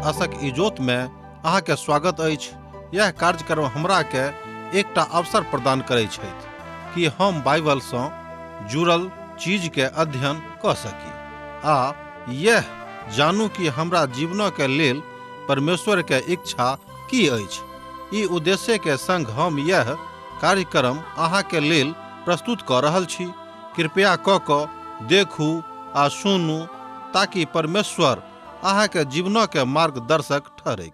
आशक इजोत में अहाँ के स्वागत अछि। यह कार्यक्रम हमरा के एकटा अवसर प्रदान करैत छथि कि हम बाइबल सँ जुड़ल चीज के अध्ययन क सकी आ यह जानू कि हमरा जीवन के लेल परमेश्वर के इच्छा की अछि। ई उद्देश्य के संग हम यह कार्यक्रम अहाँ के लेल प्रस्तुत क रहल छी। कृपया क देखू आ सुनू ताकि परमेश्वर अहाँ के जीवन के मार्गदर्शक ठहरे।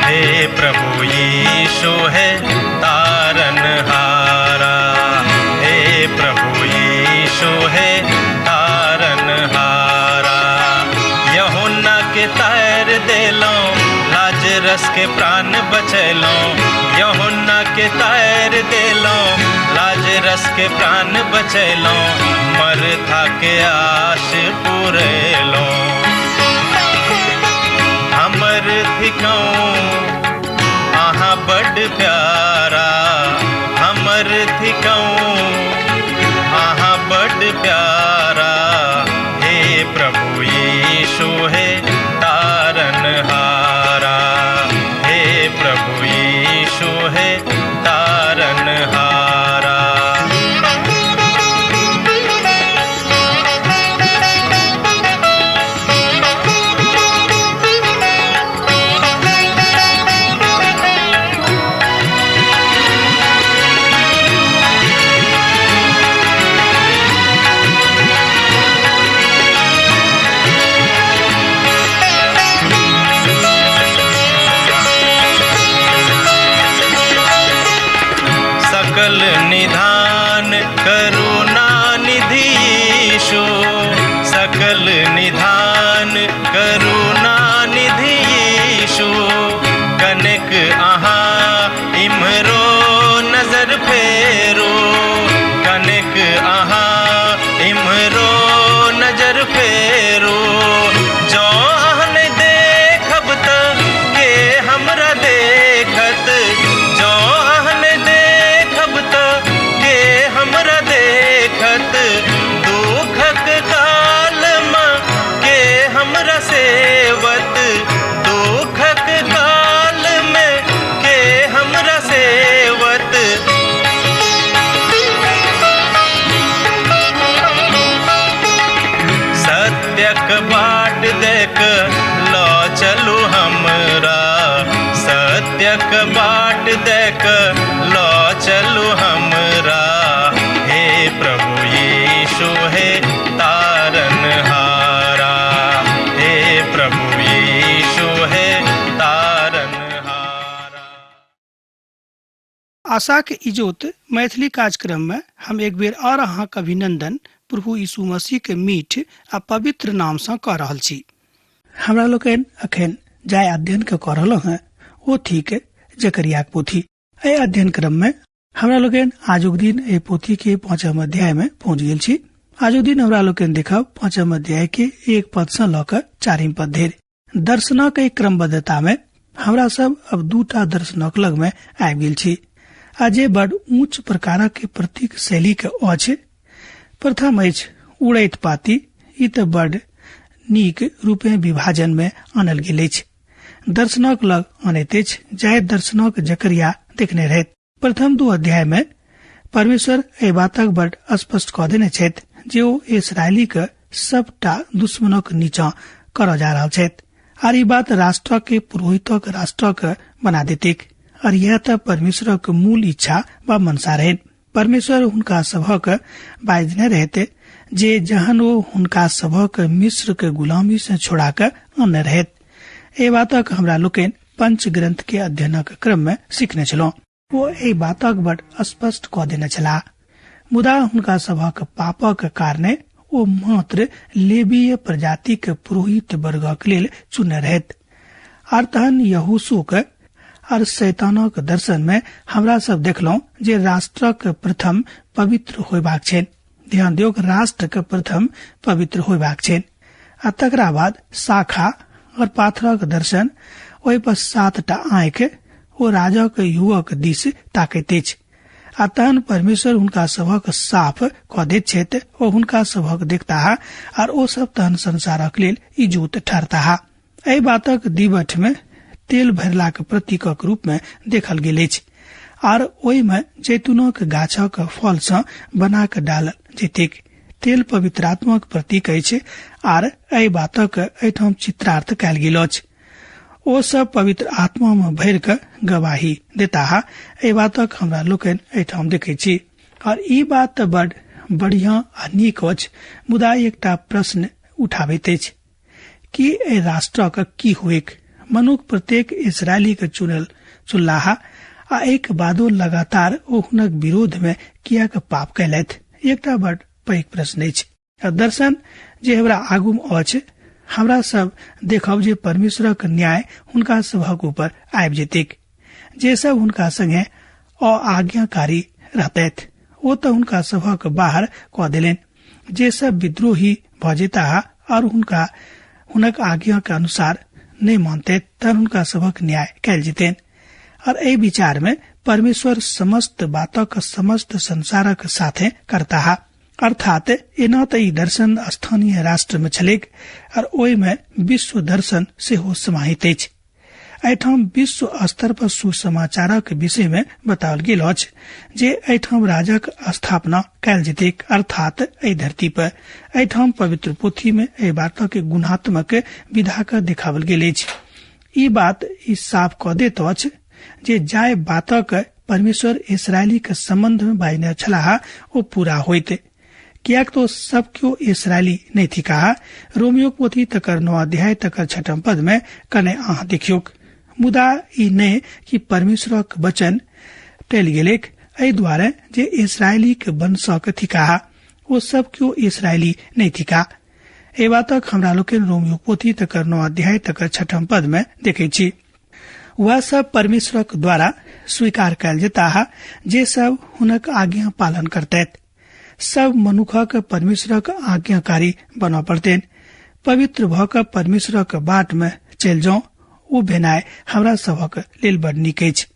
हे प्रभु यीशु है तारनहारा, हे प्रभु यीशु है तारनहारा। यूहन्ना के तैर देलो, लाजरस के प्राण बचैलो। यूहन्ना के तैर देलो, लाजरस के प्राण बचैलो। मरथा के आश पुरैलो। हमर थिकौं आहा बड़ प्यारा, हमर थिकौं आहा बड़ प्यारा। हे प्रभु यीशु है तारनहारा, हे प्रभु यीशु है तारनहारा। सकल निधान करुणा निधि यीशु, सकल निधान करुणा निधि यीशु। कनिक अहाँ इम्हरो नजर फेरो, कनिक अहाँ इम्हरो नजर फेरो। जो अहन देखब त के हमरा देखत, जो अहन देखब त के हमरा देखत। दुखक काल में के हमरा सेवत, दुखक काल में के हमरा सेवत। सत्यक बाट देख लो चलू हमरा, सत्यक बाट देख लो चलू हमरा। हे प्रभु यीशु है तारनहारा, हे प्रभु यीशु है तारनहारा। आशा के इजोत मैथिली कार्यक्रम में हम एक बेर और अहाँ के अभिनंदन प्रभु यीशु मसीह के मीठ आ पवित्र नाम से कह रहल छी। हमरा लोकन अखन जाय अध्ययन के कर रहल हैं वो ठीक जकरिया के पोथी। ए अध्ययन क्रम में हमरा लोकन आजुक दिन ए पोथी के 5वां अध्याय में पहुंच गेल छी। आजुक दिन हमरा लोकन देखब 5वां अध्याय के 1 पद से लकर 4 पद धरि। दर्शनक एक क्रमबद्धता में हमरा सब अब 2टा दर्शनक लग में आबि गेल छी। आज बड़ ऊंच प्रकार के प्रतीक शैली के अछि। प्रथम अछि उड़ैत पाती। ई त बड़ नीक रूपे विभाजन में आनल गेल अछि। दर्शनक लग अनैत अछि जाहि दर्शनक जकरिया देखने रहैत। प्रथम 2 अध्याय में परमेश्वर एहि बातक बड़ स्पष्ट क देने छथि जे ओ इस्राएली के सबटा दुश्मनक नीचा कर जा रहल छथि और ई बात राष्ट्र के पुरोहितक राष्ट्र के बना देतिक। और यह त परमेश्वर के मूल इच्छा व मनसा रहन। परमेश्वर हुनका सभक बाजने रहते जे जहन वो हुनका सभक मिस्र के गुलामी से छोड़ा कर अन्न रहत। ए बातक हमरा लोकन पंच ग्रंथ के अध्ययन के क्रम में सीखने छलो। वो ए बातक बड़ स्पष्ट क देने छला। मुदा हुनका सभक पापक कारणे ओ मात्र लेवीय प्रजाति के पुरोहित वर्गक लेल चुने रहत। और तहन यहोशू के और शैतानक दर्शन में हमरा सब देखलो जे राष्ट्रक प्रथम पवित्र होयबाक छै। ध्यान दियौ, राष्ट्र के प्रथम पवित्र होयबाक छै। आ तकरा बाद शाखा और पाथरक दर्शन, ओहि पर 7टा आंख ओ राजा के युवक दिस ताकैत अछि। आ तहन परमेश्वर हुनका सभक साफ क दैत छथि ओ हुनका सभक देखताह आर ओ सब तहन संसारक लेल इजूत ठहरताह। एहि बातक दिवट में तेल भरलाक प्रतीकक रूप में देखल गेल अछि आर ओहि में जैतूनक गाछक फल सँ बना क डालल जैतेक। तेल पवित्र आत्माक प्रतीक अछि आर एहि बातक एहिठाम चित्रार्थ कयल गेल अछि। ओ सब पवित्र आत्मा में भर क गवाही देताह। एहि बातक हमरा लोकनि एहिठाम देखै छी और ई बात त बड़ बढ़िया आ नीक अछि, मुदा एकटा प्रश्न उठाबैत अछि कि एहि राष्ट्रक की होएक। मनुख प्रत्येक इस्राएली के चुनलाह आ एक बादो लगातार ओ हुनक विरोध में कियाक पाप कयलथि। एकटा बड़ पैघ प्रश्न अछि। दर्शन जे हमरा आगू में अछि, हमरा सब देखब जे परमेश्वरक न्याय हुनका सभक ऊपर आबि जेतैक। जे सब हुनका संगे अआज्ञाकारी रहतैथ ओ तऽ हुनका सभक बाहर कऽ देलनि। जे सब विद्रोही भऽ जेताह और हुनक आज्ञा के अनुसार नहीं मानते तहन हुनका सबक न्याय कयल जेतैन। और एहि विचार में परमेश्वर समस्त बातक समस्त संसारक साथे करताह। अर्थात एना तऽ ई दर्शन स्थानीय राष्ट्र में छलैक और ओहि में विश्व दर्शन सेहो समाहित अछि। एहिठाम विश्व स्तर पर सुसमाचारक विषय में बताओल गेल अछि जे एहिठाम राजक स्थापना कयल जेतैक, अर्थात एहि धरती पर। एहिठाम पवित्र पोथी में एहि बातक गुणात्मक विधा के देखावल गेल अछि। ई बात ई साफ कऽ दैत अछि जे जाय बातक परमेश्वर इस्राएली के संबंध में बाजने छलाह ओ पूरा होइत। कियाक तो सब क्यों इस्राएली नहीं थिकाह। रोमियो पोथी तकर 9 अध्याय तकर 6 पद में कने अहाँ देखियोक। मुदा ई नहीं कि परमेश्वरक वचन टल गेलेक एहि दुआरे जे इस्राएली के वंशक थिकाह, ओ सब क्यों इस्राएली नहीं थिका। एहि बातक हमरा लोकनि रोमियो पोथी तकर 9 अध्याय तकर 6 पद में देखे छी। वह सब परमेश्वरक द्वारा स्वीकार कयल जेताह जे सब हुनक आज्ञा पालन करतैथ। सब मनुखक परमेश्वरक आज्ञाकारी बनऽ पड़तैन। पवित्र भऽ कऽ परमेश्वरक बाट में चलि जाऊ, ओ भेनाय हमरा सभक लेल बड़ नीक अछि।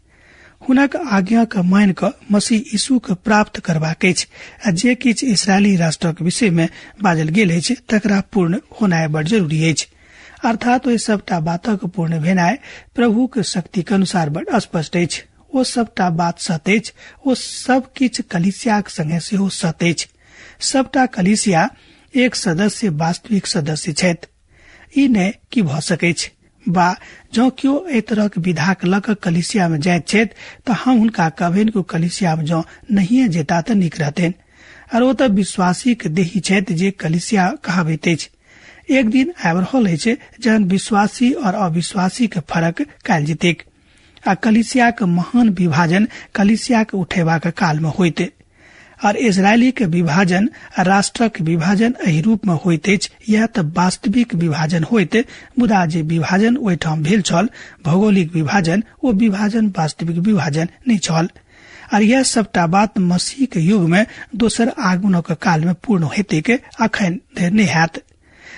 हुनक आज्ञा के मान कऽ मसीह यीशु के प्राप्त करबाक अछि। आ जे किछ इस्राएली राष्ट्रक विषय में बाजल गेल अछि तकरा पूर्ण होनाय बड़ जरूरी अछि। अर्थात ओहि सबटा बातक पूर्ण भेनाय प्रभु के शक्ति के अनुसार बड़ स्पष्ट अछि। ओ सबटा बात सत्य अछि। ओ सब किछ कलीसियाक संगे सेहो सत्य अछि। सबटा कलीसिया एक सदस्य वास्तविक सदस्य छथि। ई नहि कि भऽ सकैछ बा जँ क्यों एहि तरहक विधाक लऽ कऽ कलीसिया में जाइत छथि तऽ हम हुनका कहबनि कि कलीसिया में जँ नहिए जेता तऽ नीक रहतनि। और ओ तऽ विश्वासी के देही छथि जे कलीसिया कहाबैत अछि। एक दिन आबि रहल अछि जहन विश्वासी और अविश्वासी के फर्क कयल जेतैक। आ कलीसिया के महान विभाजन कलीसिया के उठेबा के काल में होइत और इजरायली के विभाजन आ राष्ट्रक विभाजन एहि रूप में होइत अछि। यह तऽ वास्तविक विभाजन होइत, मुदा जे विभाजन ओहिठाम भेल छल भौगोलिक विभाजन, ओ विभाजन वास्तविक विभाजन नहीं छल। और यह सबटा बात मसीह के युग में दोसर आगमनक काल में पूर्ण हेतै के अखन धरि नहीं हैत।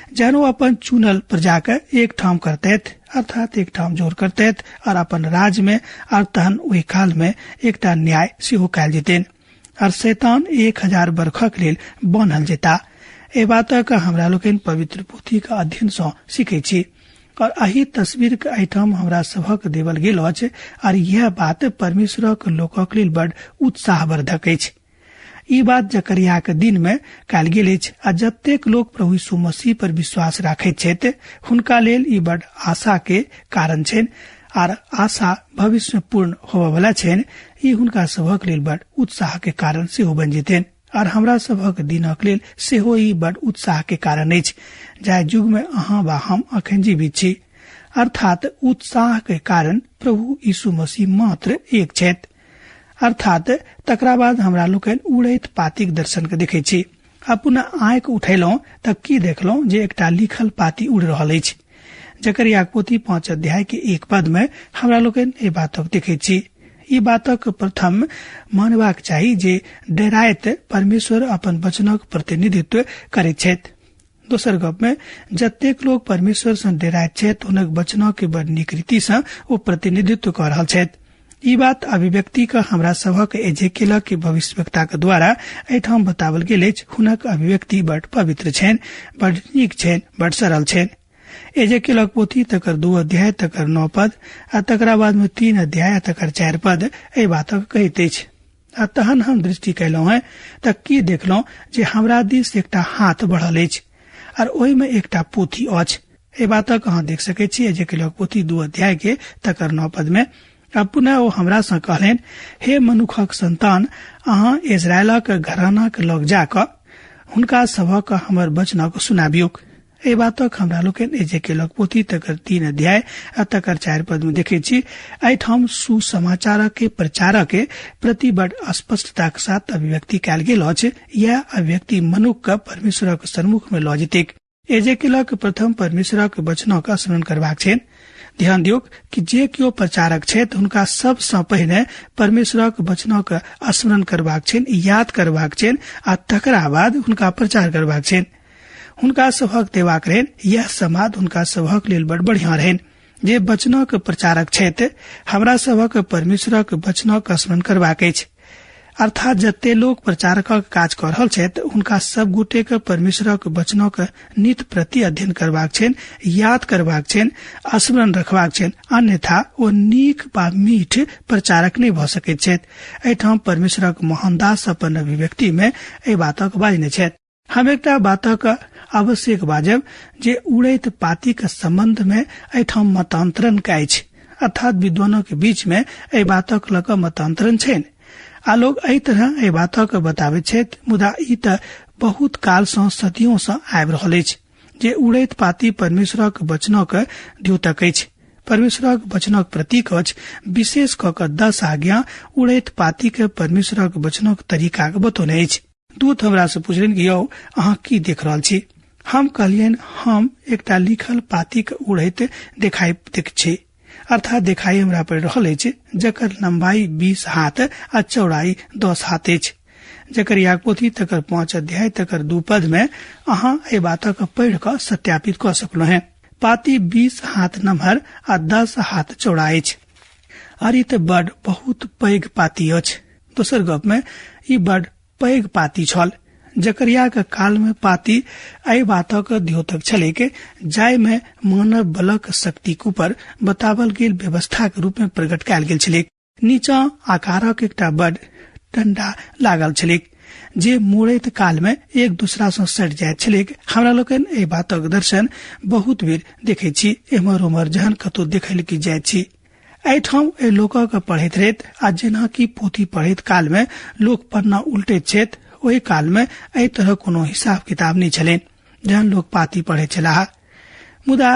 जहन ओ अपन चुनल प्रजा के एक ठाम करतैथ, अर्थात एक ठाम जोर करतैथ और अपन राज में, और तहन ओहि काल में एकटा न्याय सेहो कयल जेतैन और शैतान 1000 वर्षक लेल बनल जेता। ए बातक हमरा लोकनि पवित्र पोथी के अध्ययन सँ सीखै छी और एही तस्वीर के एहिठाम हमरा सभक देवल गेल अछि। और यह बात परमेश्वरक लोकक लेल बड़ उत्साहवर्धक अछि। ई बात जकरिया के दिन में कयल गेल अछि। आ जतेक लोग प्रभु यीशु मसीह पर विश्वास राखैत छथि हुनका लेल ई बड़ आशा के कारण छनि और आशा भविष्य में पूर्ण होबय वाला छनि। ई हुनका सभक लेल बड़ उत्साह के कारण सेहो बनि जेतनि और हमरा सभक दिनक लेल सेहो ई बड़ उत्साह के कारण अछि। जाहि युग में अहाँ वा हम अखन जीवित छी, अर्थात उत्साह के कारण प्रभु यीशु मसीह मात्र एक छथि। अर्थात तकरा बाद हमरा लोकनि उड़ैत पातीक दर्शन के देखै छी। आ पुनः आँखि उठेलहुँ तऽ की देखलहुँ जे एकटा लिखल पाती उड़ रहल अछि। जकरिया पोथी 5 अध्याय के 1 पद में हमरा लोकनि एहि बातक देखै छी। ई बातक प्रथम मानबाक चाही जे डराइत परमेश्वर अपन वचनक प्रतिनिधित्व करैत छथि। दोसर गप में जतेक लोग परमेश्वर से डेराइत छथि हुनक वचनों के बड़ नीक रीति से वो प्रतिनिधित्व कर रहल छथि। ई बात अभिव्यक्ति का हमरा सबक एजेकियल के भविष्यवक्ता के द्वारा एठाम बतावल गेल अछि। हुनक अभिव्यक्ति बड़ पवित्र छनि, बड़ नीक छनि, बड़ सरल छनि। एजेकियल पोथी तकर 2 अध्याय तकर 9 पद आ तकरा बाद में 3 अध्याय तकर 4 पद एहि बातक कहैत अछि। आ तहन हम दृष्टि कयलहुँ हैं त की देखलहुँ जे हमरा दिस एकटा हाथ बढ़ल अछि और ओहि में एकटा पोथी अछि। एहि बातक अहाँ देख सकैत छी एजेकियल पोथी 2 अध्याय के तकर 9 पद में। आ पुनः ओ हमरा से कहलनि, हे मनुखक संतान, अहाँ इजरायलक घराना के लग जाक हुनका सभक हमर वचनक सुनाबियोक। ए बातक हमरा लोकन एजेकियल पोथी तकर 3 अध्याय आ तकर 4 पद में देखे छी। एठाम सुसमाचार के प्रचार के प्रति बड़ स्पष्टता के साथ अभिव्यक्ति कयल गेल अछि। यह अभिव्यक्ति मनुख के परमेश्वरक सन्मुख में लऽ जेतैक। एजेकियल प्रथम परमेश्वरक वचनक स्मरण करबाक छनि। ध्यान दियौ कि जे कियो प्रचारक छथि हुनका सबसँ पहिने परमेश्वरक वचनक स्मरण करबाक छनि, याद करबाक छनि आ तकरा बाद हुनका प्रचार करबाक छनि। हुनका सभक देबाक रहनि यह समाद हुनका सभक लेल बड़ बढ़िया रहनि। जे वचनक प्रचारक छथि हमरा सभक परमेश्वरक वचनक स्मरण करबाक अछि। अर्थात जते लोग प्रचारक काज कर रहल छथि हुनका सब गोटे के परमेश्वरक वचनक नित प्रति अध्ययन करबाक छनि, याद करबाक छनि, स्मरण रखबाक छनि, अन्यथा ओ नीक वा मीठ प्रचारक नहीं भ सकैत छथि। एठाम परमेश्वरक मोहन दास अपन अभिव्यक्ति में एहि बातक बाजने छथि। हम एकटा बातक आवश्यक बाजब जे उड़ैत पाती के संबंध में एठाम मतांतरण का अछि। अर्थात विद्वानों के बीच में एहि बातक लऽ कऽ मतांतरण छनि। आ लोग एहि तरह एहि बातक बताबैत छथि, मुदा ई त बहुत काल सँ सदियों सँ आबि रहल अछि जे उड़ैत पाती परमेश्वरक वचनक द्योतक अछि। परमेश्वरक वचनक प्रतीक अछि। विशेष कऽ कऽ 10 आज्ञा उड़ैत पाती के परमेश्वरक वचनक तरीका के बतौने अछि। दूत हमरा से पूछलनि कि यौ अहाँ की देख रहल छी। हम कहलियनि हम एकटा लिखल पाती के उड़ैत देखाई छी। अर्थात देखाई हमरा पड़ रहल अछि जकर लंबाई 20 हाथ आ चौड़ाई 10 हाथ अछि। जकर याग पोथी तकर 5 अध्याय तकर 2 पद में अहाँ एहि बातक पढ़ि कऽ सत्यापित कऽ सकलहुँ हैं। पाती 20 हाथ नम्हर आ 10 हाथ चौड़ा अछि। और ई त बड़ बहुत पैघ पाती अछि। दोसर गप में ई बड़ पैघ पाती छल। जकरिया के काल में पाती एहि बातक द्योतक छलैक जाय में मानव बलक शक्तिक ऊपर बतावल गेल व्यवस्था के रूप में प्रकट कयल गेल छलैक। नीचा आकारक एकटा बड़ डंडा लागल छलैक जे मोड़ैत काल में एक दूसरा से सट जाइत छलैक। हमरा लोकन एहि बातक दर्शन बहुत बेर देखे छी। एम्हर उम्हर जहन कतौ देखल की जाइत छी एठाम एहि लोकक पढ़ैत रहैत आ जेना कि पोथी पढ़ैत काल में लोक पन्ना उल्टैत छथि ओहि काल में एहि तरह कोनो हिसाब किताब नहीं छलनि जहन लोग पाती पढ़े छलाह। मुदा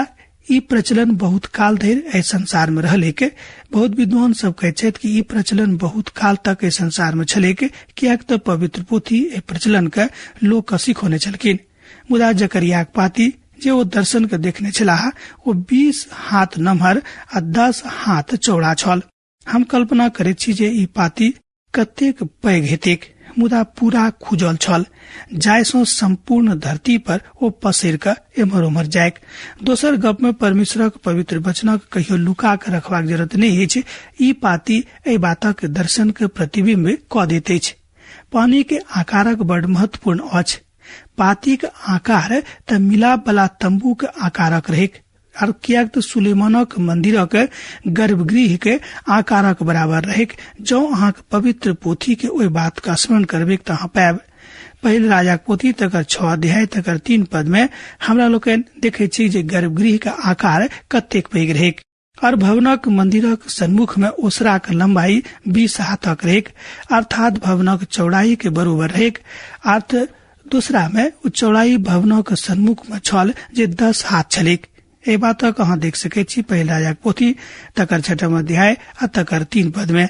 ई प्रचलन बहुत काल धरि एहि संसार में रहले के बहुत विद्वान सब कहैत छथि कि ई प्रचलन बहुत काल तक एहि संसार में छले के कियाक त पवित्र पोथी एहि प्रचलन के लोक सिखोने छलखिन। मुदा जकरिया पाती जे ओ दर्शन के देखने छलाह ओ 20 हाथ नम्हर आ 10 हाथ चौड़ा छल। हम कल्पना करैत छी जे ई पाती कतेक पैघ हेतैक, मुदा पूरा खुजल छल जायसँ संपूर्ण धरती पर ओ पसैर क एम्हर उम्हर जायक। दोसर गप में परमेश्वरक पवित्र वचनक कहियो लुका के रखबाक जरूरत नहीं अछि। ई पाती एहि बातक दर्शन के प्रतिबिंब क दैत अछि। पानी के आकारक बड़ महत्वपूर्ण अछि। पाती के आकार त मिलाप वाला तंबू के आकारक रहेक और कियाक तो सुलेमानक मंदिरक गर्भगृह के आकारक बराबर रहेक। जो अहाँ पवित्र पोथी के ओहि बात का स्मरण करबे त अहाँ पाएब। पहिल राजा पोथी तकर 6 अध्याय तकर 3 पद में हमरा लोकन देखे छी जे गर्भगृह का आकार कतेक पैघ रहेक और भवनक मंदिरक सन्मुख में ओसरा के लंबाई 20 हाथक रहेक अर्थात भवनक चौड़ाई के बराबर रहेक। अर्थ दूसरा में चौड़ाई भवनक सन्मुख में छल जे 10 हाथ छलेक। ए बातक अहाँ देख सकै छी पहिल राजा पोथी तकर 6 अध्याय आ तकर 3 पद में।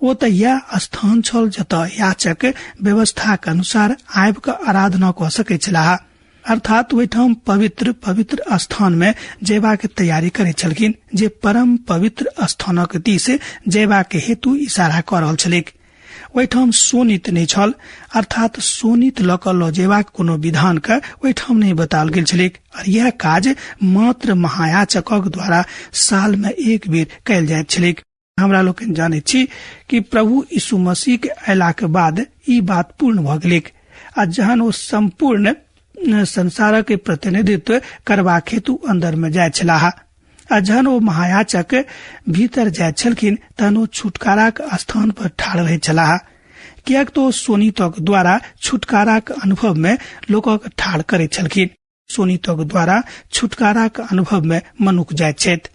ओ त यह स्थान छल जतऽ याचक व्यवस्था के अनुसार आबि क आराधना क सकै छलाह। अर्थात ओहिठाम पवित्र पवित्र स्थान में जयबा के तैयारी करे छलखिन जे परम पवित्र स्थानक दिस जयबा के हेतु इशारा क रहल छलैक। ओहिठाम शोणित नहीं छल, अर्थात शोणित ल क ल जेबाक कोनो विधान के ओहिठाम नहीं बताल गेल छलैक। और यह काज मात्र महायाजकक द्वारा साल में एक बेर कयल जाइत छलैक। हमरा लोग जाने छी कि प्रभु यीशु मसीह के अयला के बाद ई बात पूर्ण भ गेलैक। आ जहन ओ संपूर्ण संसार के प्रतिनिधित्व करबाक हेतु अंदर में जाय छलाह, आ जहन ओ महायाजक भीतर जाय छलखिन तहन ओ छुटकाराक स्थान पर ठाड़ रहे छलाह, कियाक तो शोणितक द्वारा छुटकाराक अनुभव में लोकक ठाड़ करे छलखिन। शोणितक द्वारा छुटकाराक अनुभव में मनुख जाय छथि,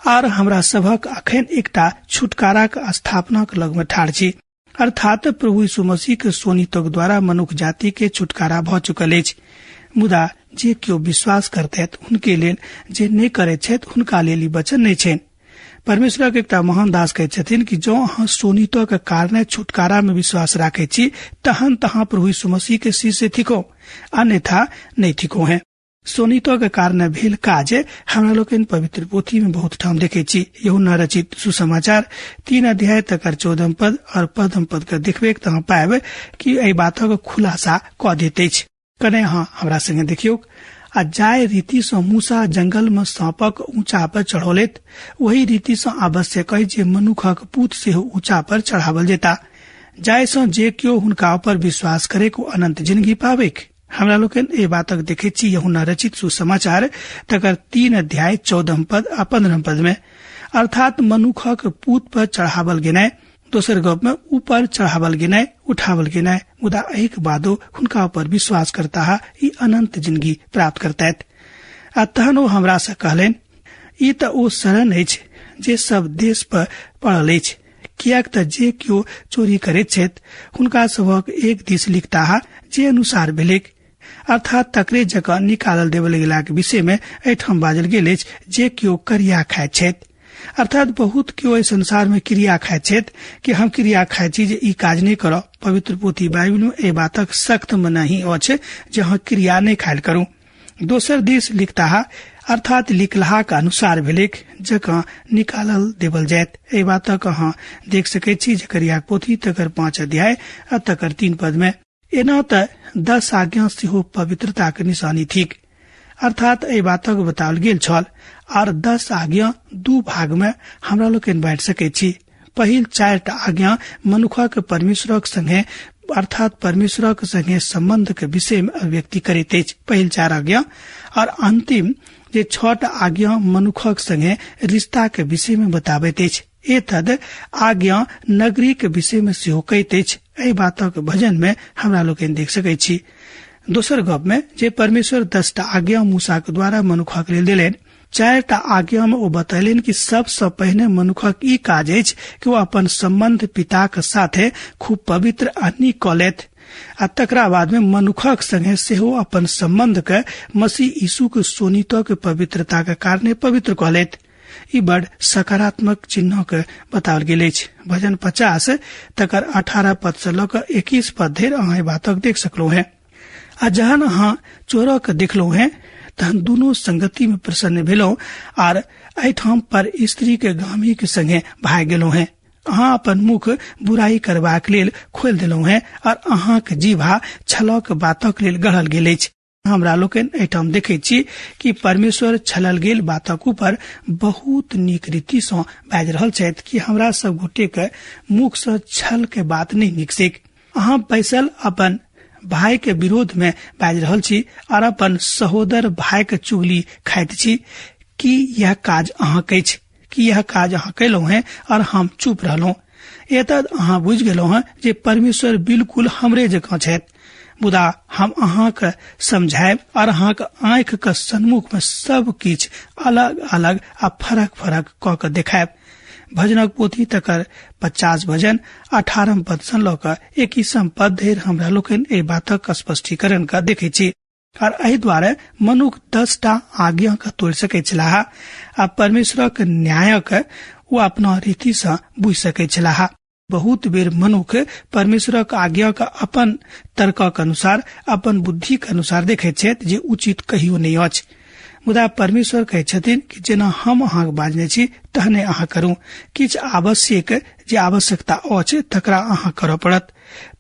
आर हमरा सभक अखन एकटा छुटकाराक स्थापनाक लग में ठाड़ छी, अर्थात प्रभु यीशु मसीह के शोणितक द्वारा मनुख जाति के छुटकारा भ चुकल अछि। मुदा जे केओ विश्वास करतैथ हुनके लेल, जे नहीं करे छथि हुनका लेल ई वचन नहीं छनि। परमेश्वरक एकटा महान दास कहै छथिन कि जो अहाँ शोणितक के कारणे छुटकारा में विश्वास राखै छी तहन तहाँ प्रभु यीशु मसीह के शीश से थिको, अन्यथा नहीं थिको हैं। शोणितक के कारणे भेल काज हमरा लोकन पवित्र पोथी में बहुत ठाम देखे छी। यूहन्ना रचित सुसमाचार 3 अध्याय तक 14 पद और 15 पद के देखबे तहाँ पाएब कि एहि बातक खुलासा क दैत अछि। कने अहाँ हमरा संगे देखियौ। आ जाय रीति से मूसा जंगल में सांपक ऊंचा पर चढ़ौलेत, वही रीति से आवश्यक है जे मनुखक पूत सेहो ऊंचा पर चढ़ावल जेता, जाय से जे केओ हुनका पर विश्वास करे को अनंत जिंदगी पावेक। हमरा लोकन ए बातक देखे छी यूहन्ना रचित सुसमाचार तकर 3 अध्याय 14 पद आ 15 पद में, अर्थात मनुखक पूत पर चढ़ावल गेनाय, दोसर गप में ऊपर चढ़ावल गेनाय, उठावल गेनाय, मुदा एक बादो हुनका पर विश्वास करता है ई अनंत जिंदगी प्राप्त करतैत। आ तहन ओ हमरा से कहलेन, ई त ओ शरण अछि जे सब देश पर पड़ल अछि, कियाक त जे केओ चोरी करैत छथि हुनका सभक एक दिस लिखता है जे अनुसार भेलेक, अर्थात तकरे जगह निकालल देवल गेलाक विषय में एठाम बाजल गेल अछि जे केओ करिया खाइत छथि, अर्थात बहुत केओ इस संसार में क्रिया खाइत छथि कि हम क्रिया खाइत छी जे ई काज नहीं करब। पवित्र पोथी बाइबल में ए बातक सख्त मनाही अछि जे अहाँ क्रिया नहीं खायल करू। दोसर दिस लिखता है, अर्थात लिखलाहा के अनुसार भेलेक जगह निकालल देवल जायत। ए बातक अहाँ देख सकै छी जकरिया पोथी तकर 5 अध्याय आ तकर 3 पद में। एना त 10 आज्ञा सेहो पवित्रता के निशानी थिक, अर्थात ए बातक बताओल गेल छल। और 10 आज्ञा 2 भाग में हमरा लोकन बांटि सकै छी। पहिल 4 आज्ञा मनुखक परमेश्वरक संगे, अर्थात परमेश्वरक संगे संबंध के विषय में अभिव्यक्ति करैत अछि, पहिल 4 आज्ञा। और अंतिम जे 6 आज्ञा मनुखक संगे रिश्ता के विषय में बताबैत अछि। एतद आज्ञा नगरी के विषय में सेहो कहैत अछि। एहि बातक भजन में हमरा लोकन देख सकै छी। दोसर गप में जे परमेश्वर 10 आज्ञा मूसा के द्वारा मनुखक लेल देलनि, 4 आज्ञा में ओ बतैलन कि सबसे पहिने मनुखक ई काज अछि कि वो अपन संबंध पिता के साथे खूब पवित्र आ नीक क लेत, आ तकरा बाद में मनुखक संगे सेहो अपन संबंध के मसीह यीशु के शोणितों के पवित्रता के कारणे पवित्र क लेत। ई बड़ सकारात्मक चिन्ह के बताओल गेल अछि। भजन 50 तकर 18 पद से लऽ 21 पद धरि अहाँ बातक देख सकलो हैं। आ जहन अहाँ चोरक देखलो हैं तहन दुनू संगति में प्रसन्न भेलो, आर एठाम पर स्त्री के गामी के संगे भाग गेलो हैं। अहाँ अपन मुख बुराई करबाक लेल खोल देलो हैं, और अहाँ के जीवा छलक बातक लेल गढ़ल गेल अछि। हमरा लोकन एठाम देखे छी कि परमेश्वर छलल गेल बातक ऊपर बहुत नीक रीति से बाजि रहल छथि कि हमरा सब गोटे के मुख से छल के बात नहीं निकसेक। अहाँ बैसल अपन भाई के विरोध में बाजि रहल छी और अपन सहोदर भाई के चुगली खाइत छी कि यह काज अहाँ कैछ, कि यह काज अहाँ कैलहुं हैं और हम चुप रहलहुं। एतद अहाँ बुझ गेलहुं हैं जे परमेश्वर बिल्कुल हमरे जकाँ छथि, मुदा हम अहाँ के समझायब और अहाँ के आँख के सन्मुख में सब किछ अलग अलग आ फरक फरक क के देखायब। भजनक पोथी तकर 50 भजन 18 पद से लऽ 21 पद धरि हमरा लोकन ए बातक स्पष्टीकरण का देखे छी। और एहि द्वारे मनुख 10टा आज्ञा के तोड़ सकै छलाह आ परमेश्वरक न्यायक वो अपना रीति से बुझ सकै छलाह। बहुत बेर मनुख परमेश्वरक आज्ञा का अपन तर्क के अनुसार, अपन बुद्धि के अनुसार देखे छथि जे उचित कहियो नहीं अछि। मुदा परमेश्वर कहै छथिन कि जेना हम अहाँ बाजने छी तहने अहाँ करू। किछ आवश्यक जे आवश्यकता अछि तकरा अहाँ करऽ पड़त।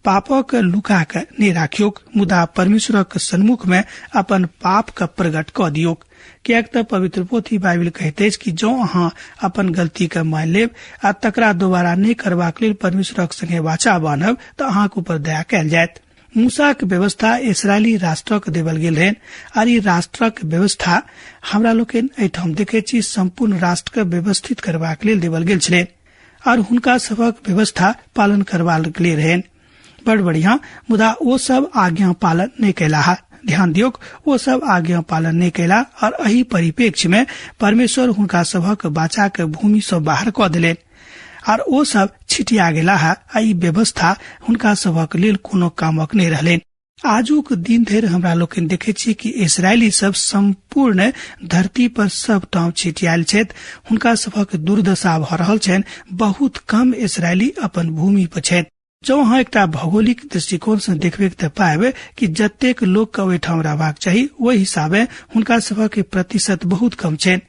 पापक लुका के नहि राखियोक, मुदा परमेश्वरक सन्मुख में अपन पाप के प्रकट क दियोक। कियाक त पवित्र पोथी बाइबल कहैत अछि कि जँ अहाँ अपन गलती के मान लेब आ तकरा दोबारा नहि करबाक लेल परमेश्वरक संगे वाचा बान्हब त अहाँक ऊपर दया कयल जायत। मूसा के व्यवस्था इस्राएली राष्ट्रक देवल गेल रहन और ई राष्ट्रक व्यवस्था हमरा लोकनि एहिठाम देखे छी संपूर्ण राष्ट्र के व्यवस्थित करबाक लेल देवल गेल छलैन और हुनका सबक व्यवस्था पालन करबाक लेल रहन। बड़ बढ़िया, मुदा ओ सब आज्ञा पालन नहीं कैला। ध्यान दियोक, वो सब आज्ञा पालन नहीं कैला और एही परिप्रेक्ष्य में परमेश्वर हुनका सबक बाचा के भूमि से बाहर क दिलेन और ओ सब छिटिया गेला। आ ई व्यवस्था हुनका सबक लेल कोनो कामक नहीं रहलेन। आजुक दिन धरि हमरा लोकनि देखे छी कि इस्राएली सब संपूर्ण धरती पर सब ठाम छिटियाल छथि। हुनका सबक दुर्दशा भ रहल छनि। बहुत कम इस्राएली अपन भूमि पर छथि। जो अहाँ एकटा भौगोलिक दृष्टिकोण से देखबे त पाएब कि जतेक लोग के ओहिठाम रहबाक चाही ओहि हिसाबे हुनका सबक प्रतिशत बहुत कम छनि।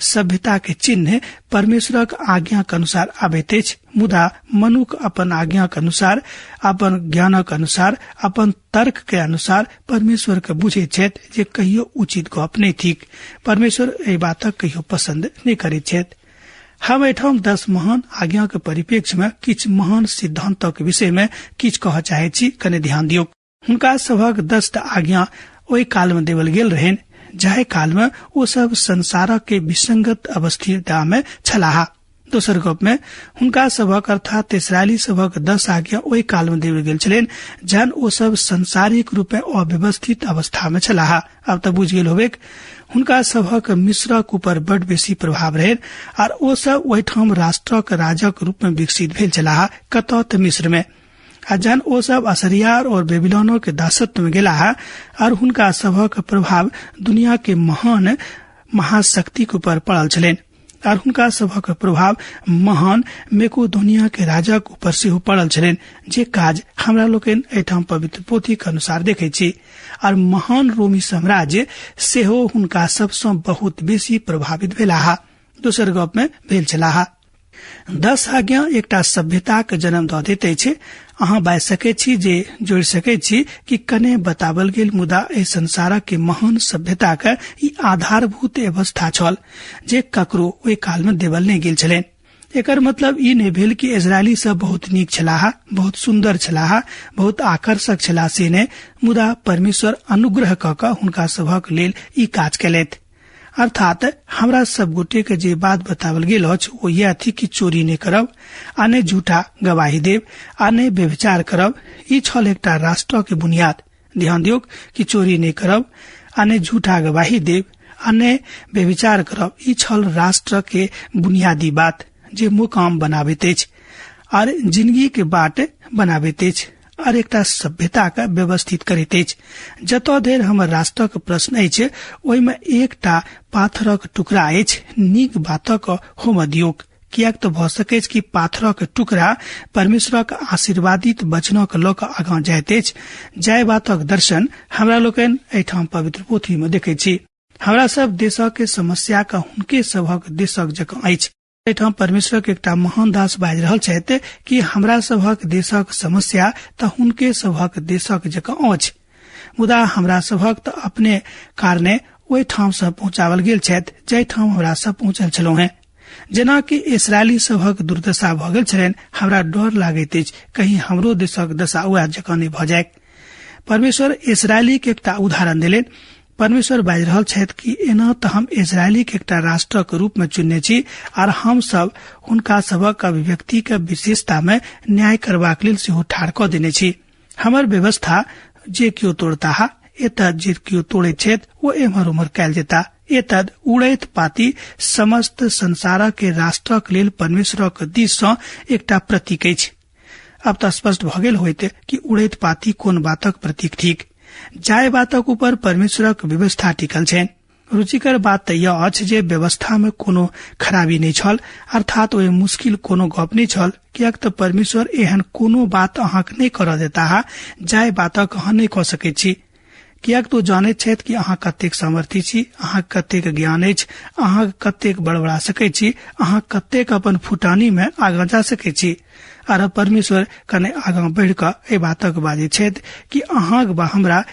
सभ्यता के चिन्ह परमेश्वरक आज्ञा के अनुसार आबैत अछि, मुदा मनुख अपन आज्ञा के अनुसार, अपन ज्ञानक अनुसार, अपन तर्क के अनुसार परमेश्वर के बुझे छथि जे कहियो उचित गप नहीं थिक। परमेश्वर एहि बातक कहियो पसंद नहीं करैत छथि। हम एठाम 10 महान आज्ञा के परिप्रेक्ष्य में किछ महान सिद्धांतक विषय में किछ कह चाहे छी। कने ध्यान दियो। हुनका सबक 10 आज्ञा ओहि काल में देवल गेल रहन जाहि काल में वो सब संसार के विसंगत अवस्थिता में छलाहा। दोसर गप में हुनका सबक अर्थात इस्राएली सबक 10 आज्ञा ओहि काल में देवल गेल छलेन जहन वो सब संसारिक रूप में अव्यवस्थित अवस्था में छलाहा। अब तो बुझ गेल होबे हुनका सबक मिस्रक ऊपर बड़ बेसी प्रभाव रहन और ओ सब ओहिठाम राष्ट्रक राजक रूप में विकसित भेल छलाहा। कतौ त मिस्र में। आ जहन ओ सब असरिया और बेबीलोनो के दासत्व में गेला और हुनका सबक प्रभाव दुनिया के महान महाशक्ति के ऊपर पड़ल छलेन और हुनका सबक प्रभाव महान मेकोदोनिया के राजा के ऊपर से पड़ल छलेन, जे काज हमरा लोकनि एठाम पवित्र पोथी के अनुसार देखे छी। और महान रोमी साम्राज्य सेहो हुनका सबसे बहुत बेसी प्रभावित भेलाहा। दोसर गप में भेल छलाहा। 10 आज्ञा एकटा सभ्यता के जन्म द दैत अछि। अहाँ बाजि सकै छी जे जोड़ि सकै छी कि कने बताबल गेल, मुदा एहि संसारक के महान सभ्यता के ई आधारभूत अवस्था छल जे ककरो ओहि काल में देवल नहीं गेल छलैन। एकर मतलब ई नहीं भेल कि इजरायली सब बहुत नीक छलाह, बहुत सुंदर छलाह, बहुत आकर्षक छलाह से नहीं, मुदा परमेश्वर अनुग्रह क क हुनका सबहक लेल ई काज केलथि। अर्थात हमरा सब गोटे के जे बात बतावल गेल अछि वो यह थी कि चोरी नहीं करब, आने झूठा गवाही देव, आने व्यभिचार करब। ई छल एकटा राष्ट्र के बुनियाद। ध्यान दियो कि चोरी नहीं करब, आने झूठा गवाही देव, आने व्यभिचार करब। ई छल राष्ट्र के बुनियादी बात जे मुकाम बनाबैत अछि और जिंदगी के बाट बनाबैत अछि और एकटा सभ्यता के व्यवस्थित करैत अछि। जतऽ धरि हमर राष्ट्रक प्रश्न अछि ओहिमे एकटा पाथरक टुकड़ा अछि, नीक बातक होमय दियोक। कियाक तऽ भऽ सकैछ कि पाथरक टुकड़ा परमेश्वरक आशीर्वादित वचनक लऽ कऽ आगाँ जाइत अछि, जाहि बातक दर्शन हमरा लोकनि एहिठाम पवित्र पोथी में देखै छी। हमरा सब देशक के समस्या का हुनके सबहक देशक जकाँ अछि। एठाम परमेश्वर के एकटा महान दास बाजि रहल छथि कि हमरा सबहक देशक समस्या त हुनके सबहक देशक जकाँ अछि, मुदा हमरा सबहक त अपने कारणे ओहि ठाम से पहुंचावल गेल छथि जाहि ठाम हमरा सब पहुंचल छलहुँ हैं। जेना कि इस्राएली सबहक दुर्दशा भ गेल छलनि, हमरा डर लागैत अछि कहीं हमरो देशक दशा वएह जकाँ नहि भ जाय। परमेश्वर इस्राएली के एकटा उदाहरण देलनि। परमेश्वर बाजि रहल छथि कि एना त हम इस्राएली के एकटा राष्ट्र के रूप में चुनने छी और हम सब हुनका सबक अभिव्यक्ति के विशेषता में न्याय करबाक लेल सेहो ठाढ़ क देने छी। हमर व्यवस्था जे कियो तोड़ता एतद जे कियो तोड़े छथि वो एम्हर उम्हर कयल जेता। एतद उड़ैत पाती समस्त संसार के राष्ट्रक लेल परमेश्वरक दिस सँ एकटा प्रतीक अछि। अब त स्पष्ट भ गेल होइत कि उड़ैत पाती कोन बातक प्रतीक थिक, जाहि बातक ऊपर परमेश्वरक व्यवस्था टिकल छनि। रुचिकर बात त यह अछि जे व्यवस्था में कोनो खराबी नहीं छल, अर्थात ओहि मुश्किल कोनो गप नहीं छल। कियाक त परमेश्वर एहन कोनो बात अहाँक नहीं कर देता जाहि बातक अहाँ नहीं क सकैत छी। कियाक तो जानैत छथि कि अहाँ कतेक सामर्थी छी, अहाँ कतेक ज्ञान अछि, अहाँ कतेक बड़बड़ा सकै छी, अहाँ कतेक अपन फुटानी में आगां जा सकै छी। आर परमेश्वर कने आगां बढ़ि कऽ एहि बातक बाजै छथि कि अहाँ हमरा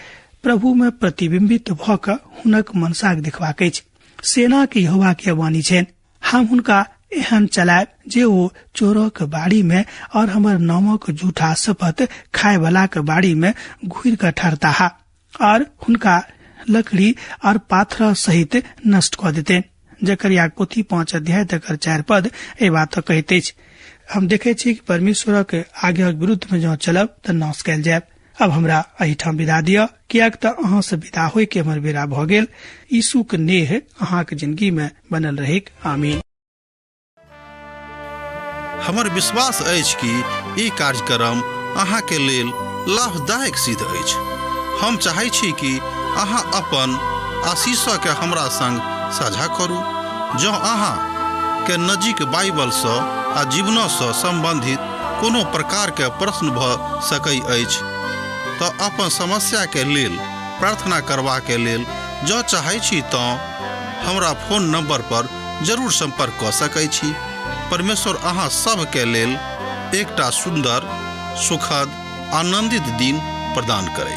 प्रभु में प्रतिबिंबित भऽ कऽ हुनक मनसाक देखबाक अछि। सेना के यहोवा के वाणी छनि, हम हुनका एहन चलायब जे ओ चोरक बाड़ी में और हमर नामक झूठा शपथ खाय वाला के बाड़ी में घुर कर ठहरता और हुनका लकड़ी और पाथर सहित नष्ट क देते। जकरिया पोथी 5 अध्याय 4 पद ए बात कहते अछि। हम देखे छी कि परमेश्वर के आज्ञा विरुद्ध में जो चलब त नाश कयल जायब। अब हमरा एहिठाम विदा दिया, कियाक त अहाँ से विदा होय के हमर बेरा भ गेल। यीशु के नेह अहाँ के जिंदगी में बनल रहे। आमीन। हमर विश्वास अछि कि ई कार्यक्रम अहाँ के लेल लाभदायक सिद्ध अछि। हम चाहै छी कि अहाँ अपन आशीषों के हमरा संग साझा करू। जँ अहाँ के नजीक बाइबल से आ जीवनों से संबंधित कोनो प्रकार के प्रश्न भ सकै अछि तो अपन समस्या के लेल प्रार्थना करबा के लेल जँ चाहै छी तो हमरा फोन नंबर पर जरूर संपर्क क सकै छी। परमेश्वर अहाँ सब के लेल एकटा सुंदर, सुखद, आनंदित दिन प्रदान करे।